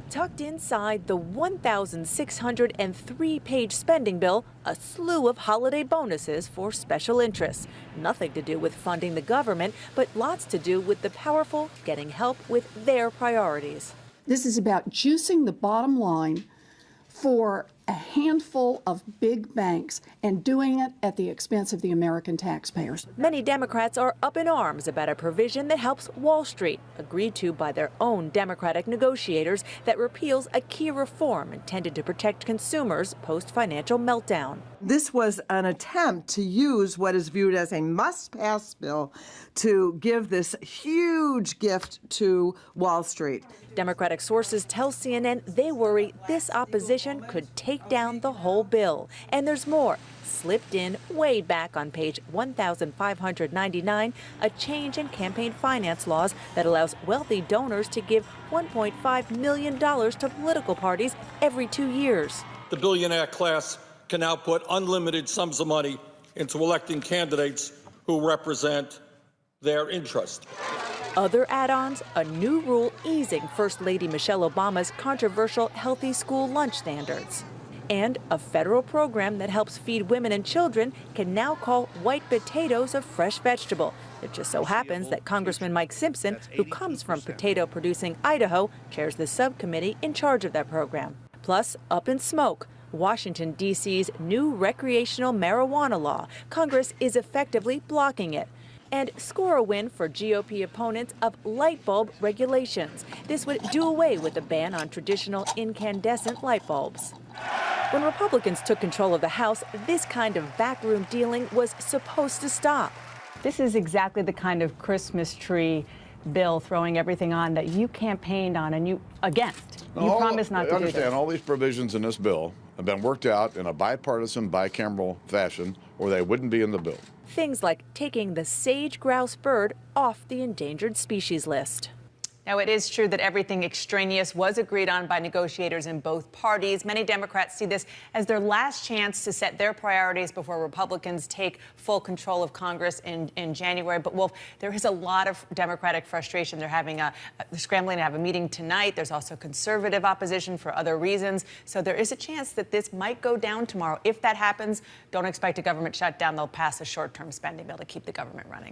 Tucked inside the 1,603-page spending bill, a slew of holiday bonuses for special interests. Nothing to do with funding the government, but lots to do with the powerful getting help with their priorities. This is about juicing the bottom line for a handful of big banks and doing it at the expense of the American taxpayers. Many Democrats are up in arms about a provision that helps Wall Street, agreed to by their own Democratic negotiators, that repeals a key reform intended to protect consumers post-financial meltdown. This was an attempt to use what is viewed as a must-pass bill to give this huge gift to Wall Street. Democratic sources tell CNN they worry this opposition could take down the whole bill. And there's more. Slipped in way back on page 1,599, a change in campaign finance laws that allows wealthy donors to give $1.5 million to political parties every 2 years. The billionaire class can now put unlimited sums of money into electing candidates who represent their interest. Other add-ons, a new rule easing First Lady Michelle Obama's controversial healthy school lunch standards. And a federal program that helps feed women and children can now call white potatoes a fresh vegetable. It just so happens that Congressman Mike Simpson, who comes from potato-producing Idaho, chairs the subcommittee in charge of that program. Plus, up in smoke, Washington, D.C.'s new recreational marijuana law. Congress is effectively blocking it. And score a win for GOP opponents of light bulb regulations. This would do away with the ban on traditional incandescent light bulbs. When Republicans took control of the House, this kind of backroom dealing was supposed to stop. This is exactly the kind of Christmas tree bill throwing everything on that you campaigned on and you against. You promised not to do this. I understand all these provisions in this bill have been worked out in a bipartisan, bicameral fashion, or they wouldn't be in the bill. Things like taking the sage grouse bird off the endangered species list. Now, it is true that everything extraneous was agreed on by negotiators in both parties. Many Democrats see this as their last chance to set their priorities before Republicans take full control of Congress in January. But, Wolf, there is a lot of Democratic frustration. They're scrambling to have a meeting tonight. There's also conservative opposition for other reasons. So there is a chance that this might go down tomorrow. If that happens, don't expect a government shutdown. They'll pass a short-term spending bill to keep the government running.